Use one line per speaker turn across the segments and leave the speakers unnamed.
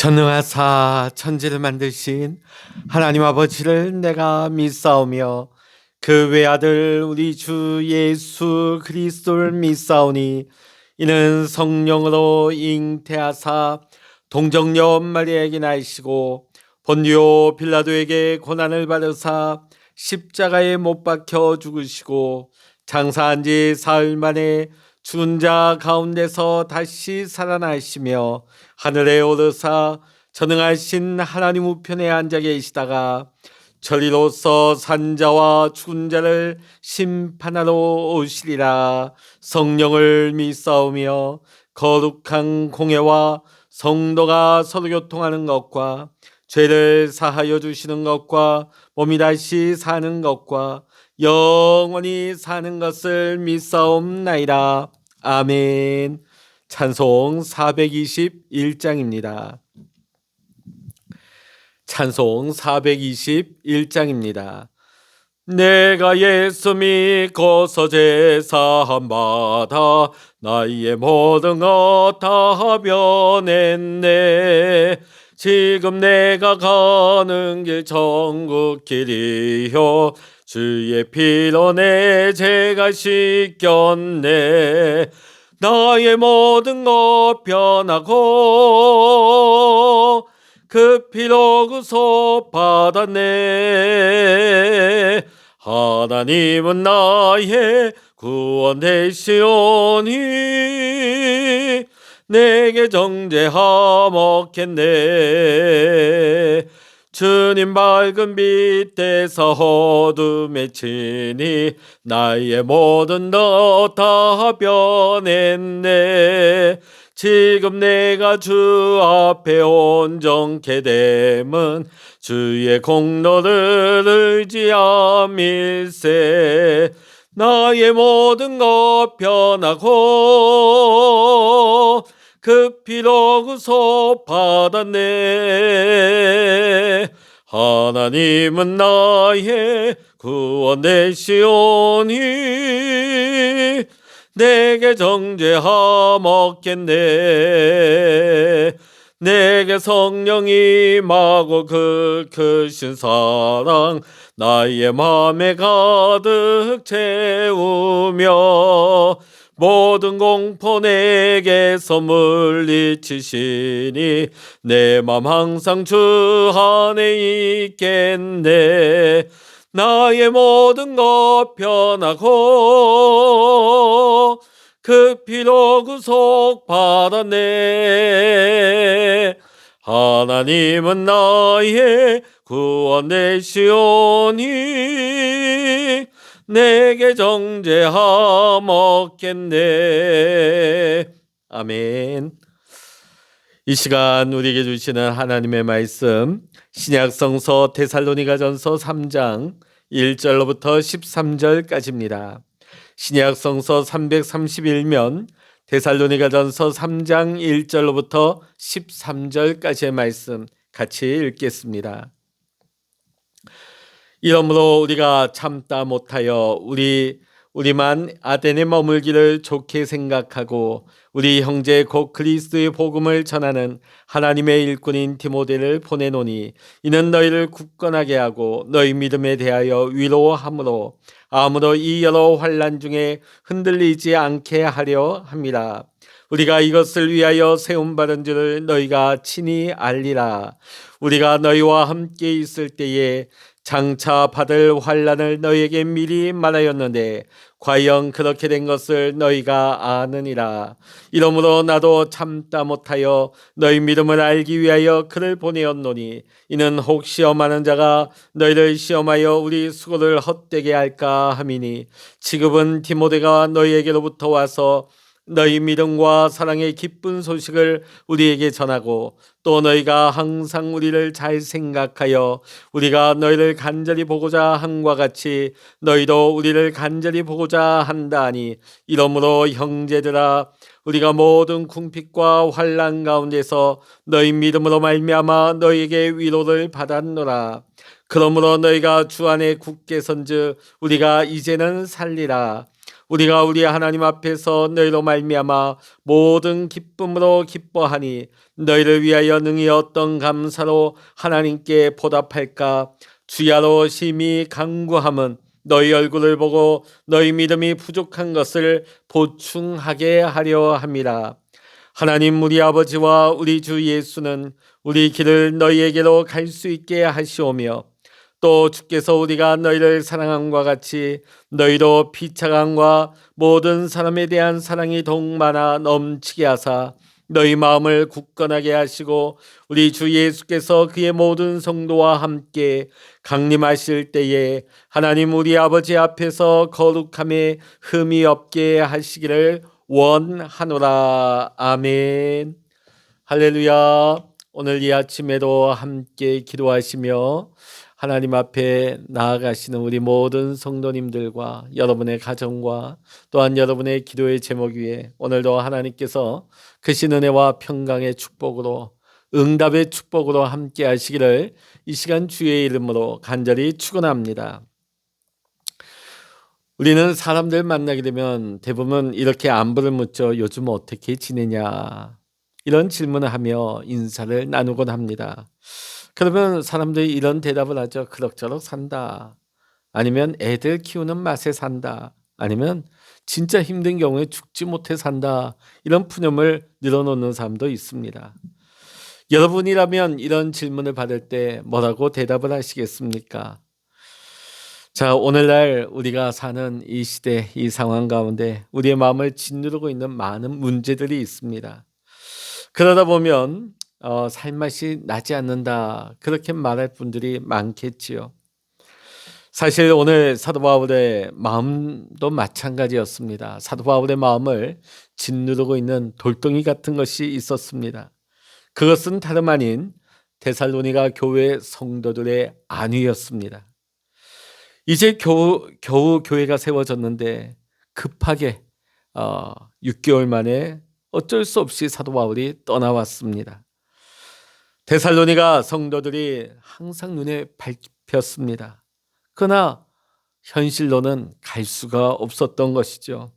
전능하사 천지를 만드신 하나님 아버지를 내가 믿사오며 그 외아들 우리 주 예수 그리스도를 믿사오니 이는 성령으로 잉태하사 동정녀 마리아에게 나시고 본디오 빌라도에게 고난을 받으사 십자가에 못 박혀 죽으시고 장사한 지 사흘 만에 죽은 자 가운데서 다시 살아나시며 하늘에 오르사 전능하신 하나님 우편에 앉아 계시다가 저리로서 산자와 죽은 자를 심판하러 오시리라. 성령을 믿사오며 거룩한 공회와 성도가 서로 교통하는 것과 죄를 사하여 주시는 것과 몸이 다시 사는 것과 영원히 사는 것을 믿사옵나이다. 아멘. 찬송 421장입니다. 찬송 421장입니다. 내가 예수 믿고서 제사함 받아 나의 모든 것 다 변했네. 지금 내가 가는 길 천국 길이요 주의 피로 내 죄가 씻겼네. 나의 모든 것 변하고 그 피로 구속 받았네. 하나님은 나의 구원 되시오니 내게 정죄하먹겠네. 주님 밝은 빛에서 어둠에 치니 나의 모든 것 다 변했네. 지금 내가 주 앞에 온전케 됨은 주의 공로를 의지함일세. 나의 모든 것 변하고 그 피로 구속 받았네. 하나님은 나의 구원 되시오니 내게 정죄하먹겠네. 내게 성령이 임하고 그 크신 사랑 나의 맘에 가득 채우며 모든 공포 내게서 물리치시니 내 맘 항상 주 안에 있겠네. 나의 모든 것 변하고 그 피로 구속 받았네. 하나님은 나의 구원 되시오니 내게 정죄하먹겠네. 아멘. 이 시간 우리에게 주시는 하나님의 말씀 신약성서 데살로니가전서 3장 1절로부터 13절까지입니다. 신약성서 331면 데살로니가전서 3장 1절로부터 13절까지의 말씀 같이 읽겠습니다. 이러므로 우리가 참다 못하여 우리만 아덴에 머물기를 좋게 생각하고 우리 형제 곧 그리스도의 복음을 전하는 하나님의 일꾼인 디모데를 보내노니 이는 너희를 굳건하게 하고 너희 믿음에 대하여 위로함으로 아무도 이 여러 환난 중에 흔들리지 않게 하려 함이라. 우리가 이것을 위하여 세움받은 줄을 너희가 친히 알리라. 우리가 너희와 함께 있을 때에 장차 받을 환난을 너희에게 미리 말하였는데 과연 그렇게 된 것을 너희가 아느니라. 이러므로 나도 참다 못하여 너희 믿음을 알기 위하여 그를 보내었노니 이는 혹 시험하는 자가 너희를 시험하여 우리 수고를 헛되게 할까 함이니 지금은 디모데가 너희에게로부터 와서 너희 믿음과 사랑의 기쁜 소식을 우리에게 전하고 또 너희가 항상 우리를 잘 생각하여 우리가 너희를 간절히 보고자 함과 같이 너희도 우리를 간절히 보고자 한다 하니 이러므로 형제들아 우리가 모든 궁핍과 환난 가운데서 너희 믿음으로 말미암아 너희에게 위로를 받았노라. 그러므로 너희가 주 안에 굳게 선즉 우리가 이제는 살리라. 우리가 우리 하나님 앞에서 너희로 말미암아 모든 기쁨으로 기뻐하니 너희를 위하여 능히 어떤 감사로 하나님께 보답할까? 주야로 심히 간구함은 너희 얼굴을 보고 너희 믿음이 부족한 것을 보충하게 하려 함이라. 하나님 우리 아버지와 우리 주 예수는 우리 길을 너희에게로 갈 수 있게 하시오며 또 주께서 우리가 너희를 사랑함과 같이 너희도 비차감과 모든 사람에 대한 사랑이 더욱 많아 넘치게 하사 너희 마음을 굳건하게 하시고 우리 주 예수께서 그의 모든 성도와 함께 강림하실 때에 하나님 우리 아버지 앞에서 거룩함에 흠이 없게 하시기를 원하노라. 아멘. 할렐루야. 오늘 이 아침에도 함께 기도하시며 하나님 앞에 나아가시는 우리 모든 성도님들과 여러분의 가정과 또한 여러분의 기도의 제목 위에 오늘도 하나님께서 크신 은혜와 평강의 축복으로 응답의 축복으로 함께 하시기를 이 시간 주의 이름으로 간절히 축원합니다. 우리는 사람들 만나게 되면 대부분 이렇게 안부를 묻죠. 요즘 어떻게 지내냐? 이런 질문을 하며 인사를 나누곤 합니다. 그러면 사람들이 이런 대답을 하죠. 그럭저럭 산다. 아니면 애들 키우는 맛에 산다. 아니면 진짜 힘든 경우에 죽지 못해 산다. 이런 푸념을 늘어놓는 사람도 있습니다. 여러분이라면 이런 질문을 받을 때 뭐라고 대답을 하시겠습니까? 자, 오늘날 우리가 사는 이 시대, 이 상황 가운데 우리의 마음을 짓누르고 있는 많은 문제들이 있습니다. 그러다 보면 살맛이 나지 않는다 그렇게 말할 분들이 많겠지요. 사실 오늘 사도 바울의 마음도 마찬가지였습니다. 사도 바울의 마음을 짓누르고 있는 돌덩이 같은 것이 있었습니다. 그것은 다름 아닌 데살로니가 교회 성도들의 안위였습니다. 이제 겨우 교회가 세워졌는데 급하게 6개월 만에 어쩔 수 없이 사도 바울이 떠나왔습니다. 데살로니가 성도들이 항상 눈에 밟혔습니다. 그러나 현실로는 갈 수가 없었던 것이죠.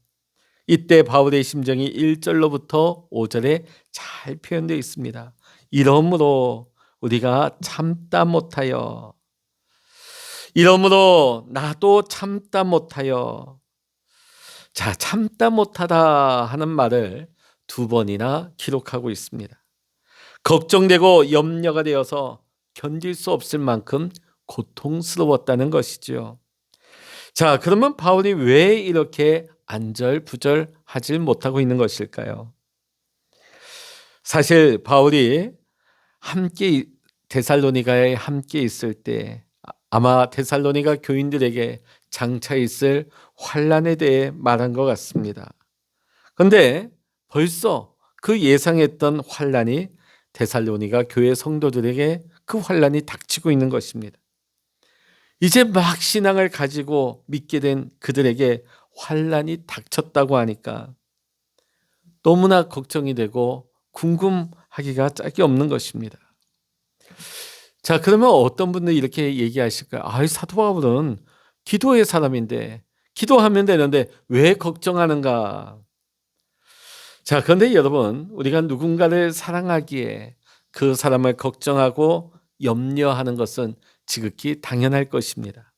이때 바울의 심정이 1절로부터 5절에 잘 표현되어 있습니다. 이러므로 우리가 참다 못하여, 이러므로 나도 참다 못하여. 자, 참다 못하다 하는 말을 2번이나 기록하고 있습니다. 걱정되고 염려가 되어서 견딜 수 없을 만큼 고통스러웠다는 것이죠. 자, 그러면 바울이 왜 이렇게 안절부절하지 못하고 있는 것일까요? 사실 바울이 함께 데살로니가에 함께 있을 때 아마 데살로니가 교인들에게 장차 있을 환난에 대해 말한 것 같습니다. 그런데 벌써 그 예상했던 환난이 데살로니가 교회 성도들에게 그 환난이 닥치고 있는 것입니다. 이제 막 신앙을 가지고 믿게 된 그들에게 환난이 닥쳤다고 하니까 너무나 걱정이 되고 궁금하기가 짝이 없는 것입니다. 자, 그러면 어떤 분들이 이렇게 얘기하실까요? 사도 바울은 기도의 사람인데 기도하면 되는데 왜 걱정하는가? 자, 그런데 여러분, 우리가 누군가를 사랑하기에 그 사람을 걱정하고 염려하는 것은 지극히 당연할 것입니다.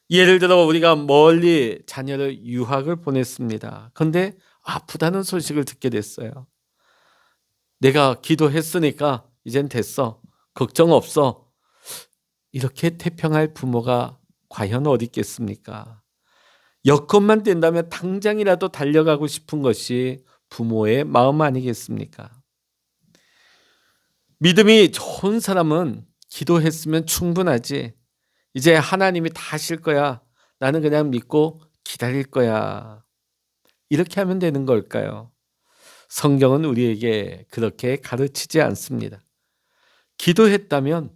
예를 들어 우리가 멀리 자녀를 유학을 보냈습니다. 그런데 아프다는 소식을 듣게 됐어요. 내가 기도했으니까 이젠 됐어. 걱정 없어. 이렇게 태평할 부모가 과연 어디 있겠습니까? 여건만 된다면 당장이라도 달려가고 싶은 것이 부모의 마음 아니겠습니까? 믿음이 좋은 사람은 기도했으면 충분하지. 이제 하나님이 다 하실 거야. 나는 그냥 믿고 기다릴 거야. 이렇게 하면 되는 걸까요? 성경은 우리에게 그렇게 가르치지 않습니다. 기도했다면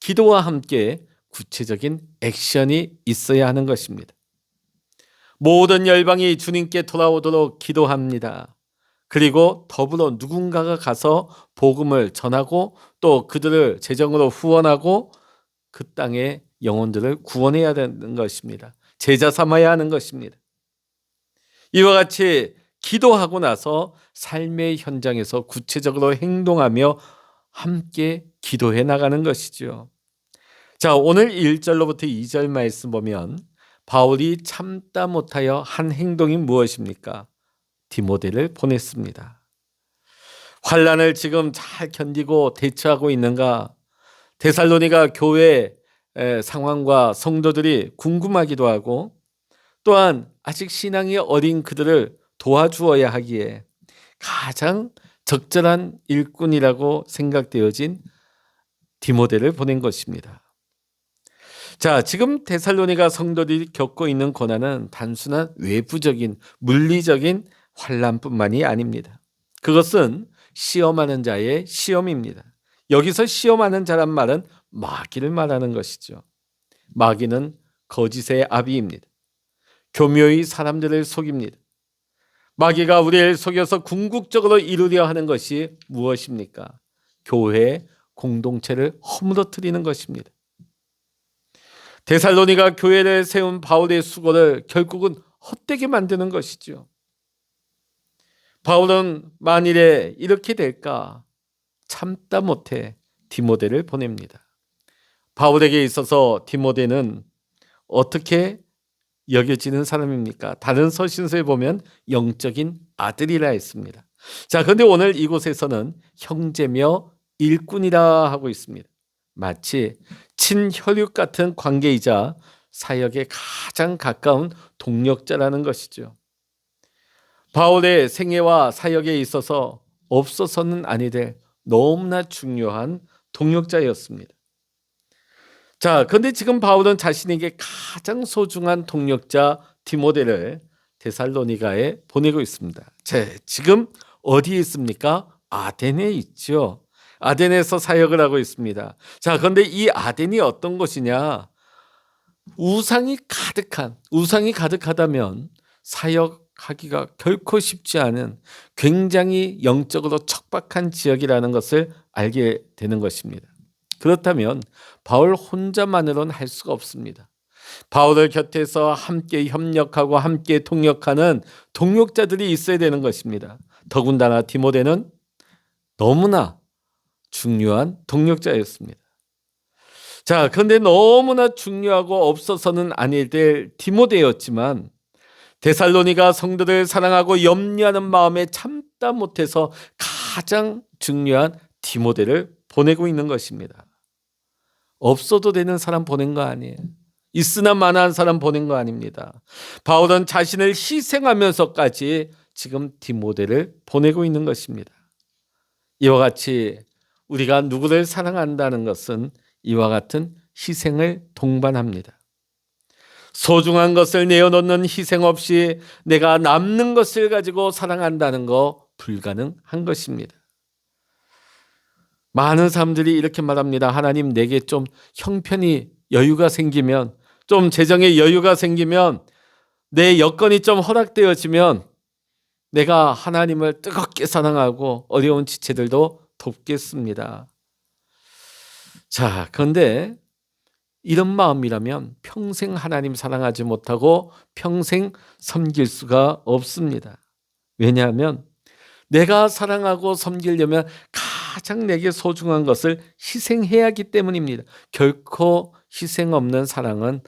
기도와 함께 구체적인 액션이 있어야 하는 것입니다. 모든 열방이 주님께 돌아오도록 기도합니다. 그리고 더불어 누군가가 가서 복음을 전하고 또 그들을 재정으로 후원하고 그 땅의 영혼들을 구원해야 되는 것입니다. 제자 삼아야 하는 것입니다. 이와 같이 기도하고 나서 삶의 현장에서 구체적으로 행동하며 함께 기도해 나가는 것이죠. 자, 오늘 1절로부터 2절 말씀 보면 바울이 참다 못하여 한 행동이 무엇입니까? 디모데를 보냈습니다. 환난을 지금 잘 견디고 대처하고 있는가? 데살로니가 교회 상황과 성도들이 궁금하기도 하고, 또한 아직 신앙이 어린 그들을 도와주어야 하기에 가장 적절한 일꾼이라고 생각되어진 디모데를 보낸 것입니다. 자, 지금 데살로니가 성도들이 겪고 있는 고난은 단순한 외부적인 물리적인 환난뿐만이 아닙니다. 그것은 시험하는 자의 시험입니다. 여기서 시험하는 자란 말은 마귀를 말하는 것이죠. 마귀는 거짓의 아비입니다. 교묘히 사람들을 속입니다. 마귀가 우리를 속여서 궁극적으로 이루려 하는 것이 무엇입니까? 교회 공동체를 허물어뜨리는 것입니다. 데살로니가 교회를 세운 바울의 수고를 결국은 헛되게 만드는 것이죠. 바울은 만일에 이렇게 될까 참다 못해 디모데를 보냅니다. 바울에게 있어서 디모데는 어떻게 여겨지는 사람입니까? 다른 서신서에 보면 영적인 아들이라 했습니다. 자, 그런데 오늘 이곳에서는 형제며 일꾼이라 하고 있습니다. 마치 친혈육 같은 관계이자 사역에 가장 가까운 동력자라는 것이죠. 바울의 생애와 사역에 있어서 없어서는 아니 될 너무나 중요한 동력자였습니다. 자, 그런데 지금 바울은 자신에게 가장 소중한 동력자 디모데를 데살로니가에 보내고 있습니다. 지금 어디에 있습니까? 아덴에 있죠. 아덴에서 사역을 하고 있습니다. 자, 그런데 이 아덴이 어떤 곳이냐? 우상이 가득하다면 사역하기가 결코 쉽지 않은 굉장히 영적으로 척박한 지역이라는 것을 알게 되는 것입니다. 그렇다면 바울 혼자만으로는 할 수가 없습니다. 바울을 곁에서 함께 협력하고 함께 동역하는 동역자들이 있어야 되는 것입니다. 더군다나 디모데는 너무나 중요한 동역자였습니다. 자, 그런데 너무나 중요하고 없어서는 아니 될 디모데였지만 데살로니가 성도들 사랑하고 염려하는 마음에 참다 못해서 가장 중요한 디모데를 보내고 있는 것입니다. 없어도 되는 사람 보낸 거 아니에요. 있으나 마나한 사람 보낸 거 아닙니다. 바울은 자신을 희생하면서까지 지금 디모데를 보내고 있는 것입니다. 이와 같이 우리가 누구를 사랑한다는 것은 이와 같은 희생을 동반합니다. 소중한 것을 내어놓는 희생 없이 내가 남는 것을 가지고 사랑한다는 거 불가능한 것입니다. 많은 사람들이 이렇게 말합니다. 하나님, 내게 좀 형편이 여유가 생기면, 좀 재정에 여유가 생기면, 내 여건이 좀 허락되어지면 내가 하나님을 뜨겁게 사랑하고 어려운 지체들도 돕겠습니다. 자, 그런데 이런 마음이라면 평생 하나님 사랑하지 못하고 평생 섬길 수가 없습니다. 왜냐하면 내가 사랑하고 섬기려면 가장 내게 소중한 것을 희생해야 하기 때문입니다. 결코 희생 없는 사랑은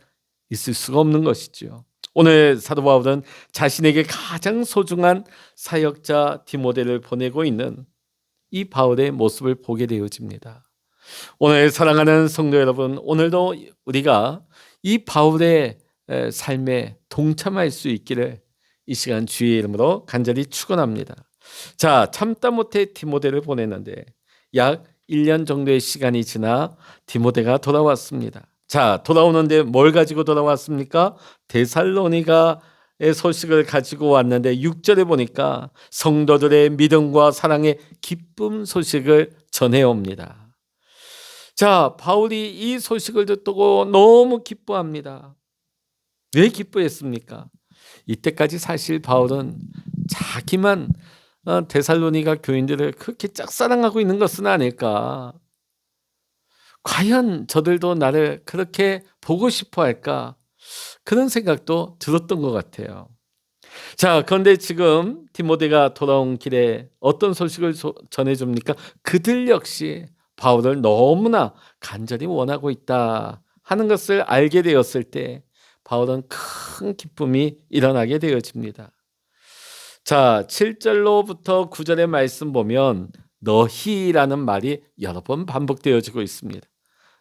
있을 수가 없는 것이죠. 오늘 사도 바울은 자신에게 가장 소중한 사역자 디모데를 보내고 있는 이 바울의 모습을 보게 되어집니다. 오늘 사랑하는 성도 여러분, 오늘도 우리가 이 바울의 삶에 동참할 수 있기를 이 시간 주의 이름으로 간절히 축원합니다. 자, 참다 못해 디모데를 보냈는데 약 1년 정도의 시간이 지나 디모데가 돌아왔습니다. 자, 돌아오는데 뭘 가지고 돌아왔습니까? 데살로니가의 소식을 가지고 왔는데 6절에 보니까 성도들의 믿음과 사랑의 기쁨 소식을 전해옵니다. 자, 바울이 이 소식을 듣고 너무 기뻐합니다. 왜 기뻐했습니까? 이때까지 사실 바울은 자기만 데살로니가 교인들을 그렇게 짝사랑하고 있는 것은 아닐까? 과연 저들도 나를 그렇게 보고 싶어 할까? 그런 생각도 들었던 것 같아요. 자, 그런데 지금 디모데가 돌아온 길에 어떤 소식을 전해줍니까? 그들 역시 바울을 너무나 간절히 원하고 있다 하는 것을 알게 되었을 때 바울은 큰 기쁨이 일어나게 되어집니다. 자, 7절로부터 9절의 말씀 보면 너희라는 말이 여러 번 반복되어지고 있습니다.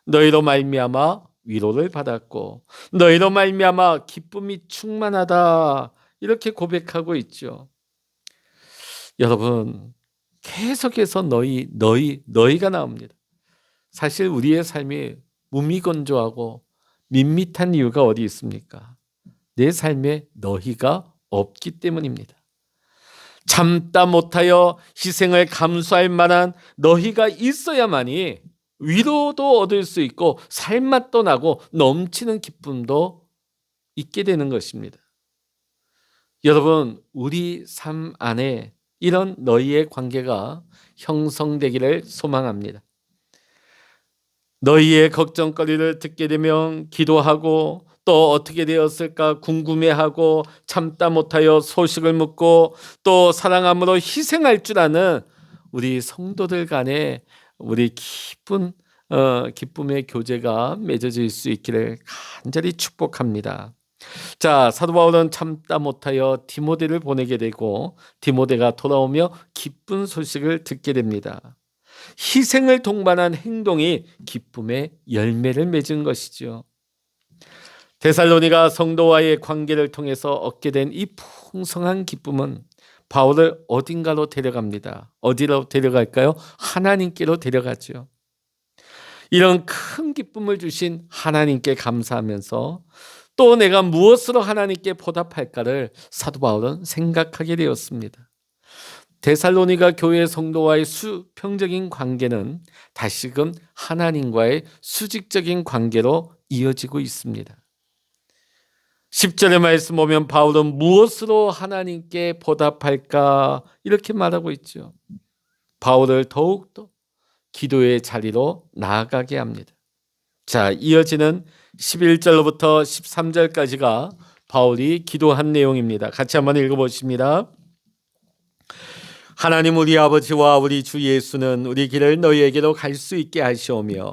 너희로 말미암아 위로를 받았고 너희로 말미암아 기쁨이 충만하다 이렇게 고백하고 있죠. 여러분, 계속해서 너희가 나옵니다. 사실 우리의 삶이 무미건조하고 밋밋한 이유가 어디 있습니까? 내 삶에 너희가 없기 때문입니다. 참다 못하여 희생을 감수할 만한 너희가 있어야만이 위로도 얻을 수 있고 살맛도 나고 넘치는 기쁨도 있게 되는 것입니다. 여러분, 우리 삶 안에 이런 너희의 관계가 형성되기를 소망합니다. 너희의 걱정거리를 듣게 되면 기도하고 또 어떻게 되었을까 궁금해하고 참다 못하여 소식을 묻고 또 사랑함으로 희생할 줄 아는 우리 성도들 간에 우리 기쁨의 교제가 맺어질 수 있기를 간절히 축복합니다. 자, 사도 바울은 참다 못하여 디모데를 보내게 되고 디모데가 돌아오며 기쁜 소식을 듣게 됩니다. 희생을 동반한 행동이 기쁨의 열매를 맺은 것이죠. 데살로니가 성도와의 관계를 통해서 얻게 된 이 풍성한 기쁨은 바울을 어딘가로 데려갑니다. 어디로 데려갈까요? 하나님께로 데려가죠. 이런 큰 기쁨을 주신 하나님께 감사하면서 또 내가 무엇으로 하나님께 보답할까를 사도 바울은 생각하게 되었습니다. 데살로니가 교회 성도와의 수평적인 관계는 다시금 하나님과의 수직적인 관계로 이어지고 있습니다. 10절의 말씀 보면 바울은 무엇으로 하나님께 보답할까 이렇게 말하고 있죠. 바울을 더욱더 기도의 자리로 나아가게 합니다. 자, 이어지는 11절로부터 13절까지가 바울이 기도한 내용입니다. 같이 한번 읽어보십니다. 하나님 우리 아버지와 우리 주 예수는 우리 길을 너희에게로 갈 수 있게 하시오며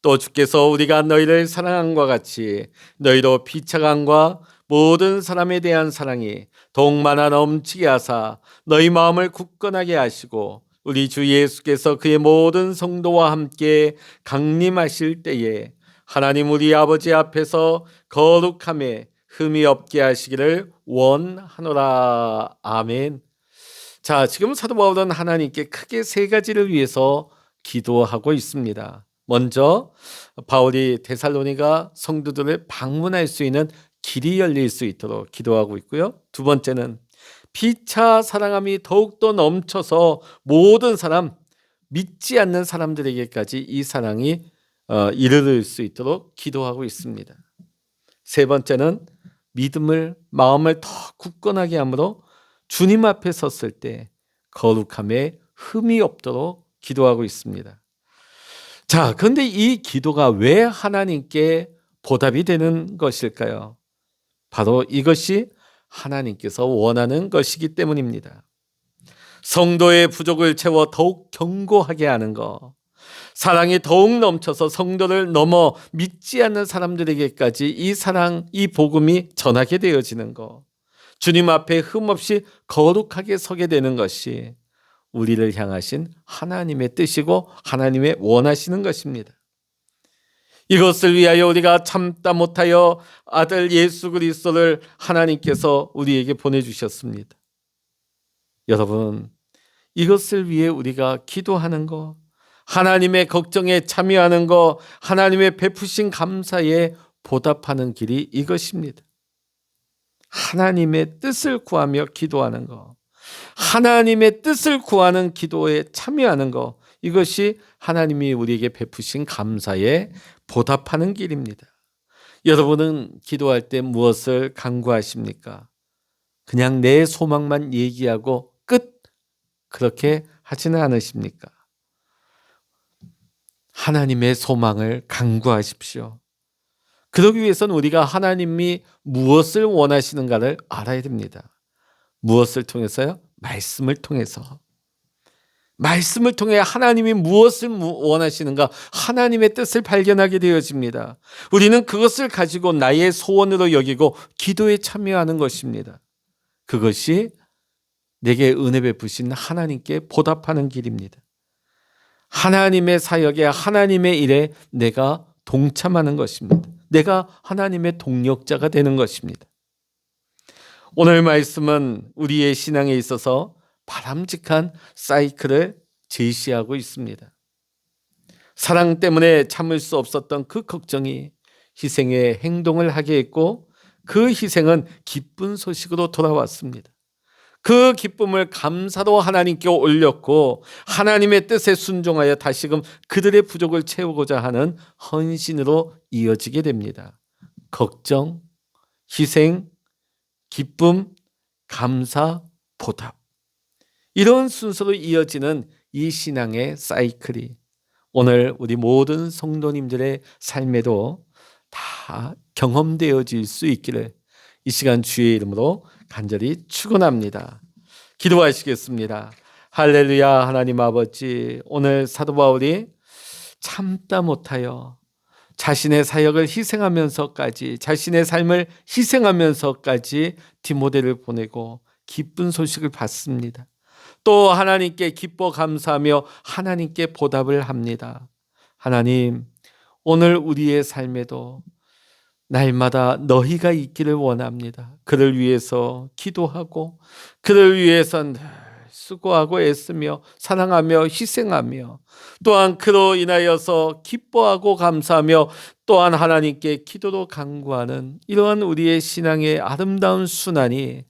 또 주께서 우리가 너희를 사랑함과 같이 너희로 비차감과 모든 사람에 대한 사랑이 동마나 넘치게 하사 너희 마음을 굳건하게 하시고 우리 주 예수께서 그의 모든 성도와 함께 강림하실 때에 하나님 우리 아버지 앞에서 거룩함에 흠이 없게 하시기를 원하노라. 아멘. 자, 지금 사도 바울은 하나님께 크게 세 가지를 위해서 기도하고 있습니다. 먼저 바울이 데살로니가 성도들을 방문할 수 있는 길이 열릴 수 있도록 기도하고 있고요. 두 번째는 피차 사랑함이 더욱더 넘쳐서 모든 사람, 믿지 않는 사람들에게까지 이 사랑이 이르를 수 있도록 기도하고 있습니다. 세 번째는 마음을 더 굳건하게 함으로 주님 앞에 섰을 때 거룩함에 흠이 없도록 기도하고 있습니다. 자, 그런데 이 기도가 왜 하나님께 보답이 되는 것일까요? 바로 이것이 하나님께서 원하는 것이기 때문입니다. 성도의 부족을 채워 더욱 견고하게 하는 것, 사랑이 더욱 넘쳐서 성도를 넘어 믿지 않는 사람들에게까지 이 사랑, 이 복음이 전하게 되어지는 것, 주님 앞에 흠없이 거룩하게 서게 되는 것이 우리를 향하신 하나님의 뜻이고 하나님의 원하시는 것입니다. 이것을 위하여 우리가 참다 못하여 아들 예수 그리스도를 하나님께서 우리에게 보내주셨습니다. 여러분, 이것을 위해 우리가 기도하는 것, 하나님의 걱정에 참여하는 것, 하나님의 베푸신 감사에 보답하는 길이 이것입니다. 하나님의 뜻을 구하며 기도하는 것, 하나님의 뜻을 구하는 기도에 참여하는 것, 이것이 하나님이 우리에게 베푸신 감사에 보답하는 길입니다. 여러분은 기도할 때 무엇을 간구하십니까? 그냥 내 소망만 얘기하고 끝, 그렇게 하지는 않으십니까? 하나님의 소망을 간구하십시오. 그러기 위해서는 우리가 하나님이 무엇을 원하시는가를 알아야 됩니다. 무엇을 통해서요? 말씀을 통해서. 말씀을 통해 하나님이 무엇을 원하시는가, 하나님의 뜻을 발견하게 되어집니다. 우리는 그것을 가지고 나의 소원으로 여기고 기도에 참여하는 것입니다. 그것이 내게 은혜 베푸신 하나님께 보답하는 길입니다. 하나님의 사역에, 하나님의 일에 내가 동참하는 것입니다. 내가 하나님의 동력자가 되는 것입니다. 오늘 말씀은 우리의 신앙에 있어서 바람직한 사이클을 제시하고 있습니다. 사랑 때문에 참을 수 없었던 그 걱정이 희생의 행동을 하게 했고, 그 희생은 기쁜 소식으로 돌아왔습니다. 그 기쁨을 감사로 하나님께 올렸고, 하나님의 뜻에 순종하여 다시금 그들의 부족을 채우고자 하는 헌신으로 이어지게 됩니다. 걱정, 희생, 기쁨, 감사, 보답. 이런 순서로 이어지는 이 신앙의 사이클이 오늘 우리 모든 성도님들의 삶에도 다 경험되어질 수 있기를 이 시간 주의 이름으로 간절히 축원합니다. 기도하시겠습니다. 할렐루야. 하나님 아버지, 오늘 사도 바울이 참다 못하여 자신의 사역을 희생하면서까지, 자신의 삶을 희생하면서까지 디모데를 보내고 기쁜 소식을 받습니다. 또 하나님께 기뻐 감사하며 하나님께 보답을 합니다. 하나님, 오늘 우리의 삶에도 날마다 너희가 있기를 원합니다. 그를 위해서 기도하고 그를 위해서 늘 수고하고 애쓰며 사랑하며 희생하며, 또한 그로 인하여서 기뻐하고 감사하며 또한 하나님께 기도로 간구하는 이러한 우리의 신앙의 아름다운 순환이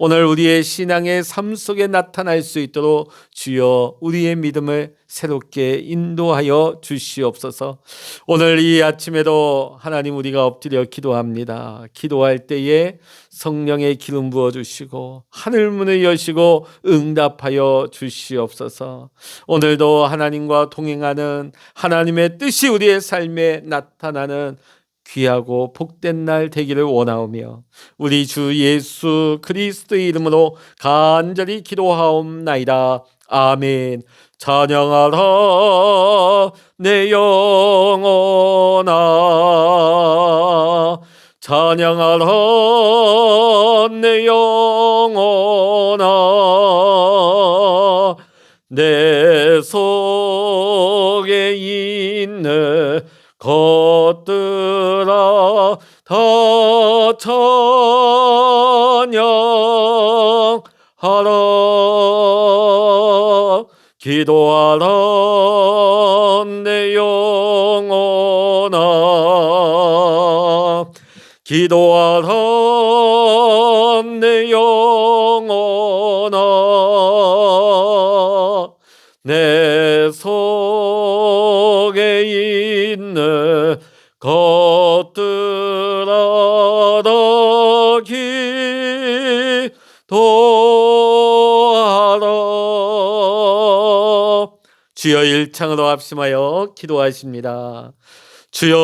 오늘 우리의 신앙의 삶 속에 나타날 수 있도록 주여 우리의 믿음을 새롭게 인도하여 주시옵소서. 오늘 이 아침에도 하나님, 우리가 엎드려 기도합니다. 기도할 때에 성령의 기름 부어주시고 하늘 문을 여시고 응답하여 주시옵소서. 오늘도 하나님과 동행하는 하나님의 뜻이 우리의 삶에 나타나는 귀하고 복된 날 되기를 원하오며 우리 주 예수 그리스도의 이름으로 간절히 기도하옵나이다. 아멘. 찬양하라 내 영혼아, 찬양하라 내 영혼아, 내 속에 있는 것들아 다 찬양하라. 기도하라 내 영혼아, 기도하라 내 영혼아, 내 속에 있는 것들아 다 기도하라. 주여, 일창으로 합심하여 기도하십니다. 주여,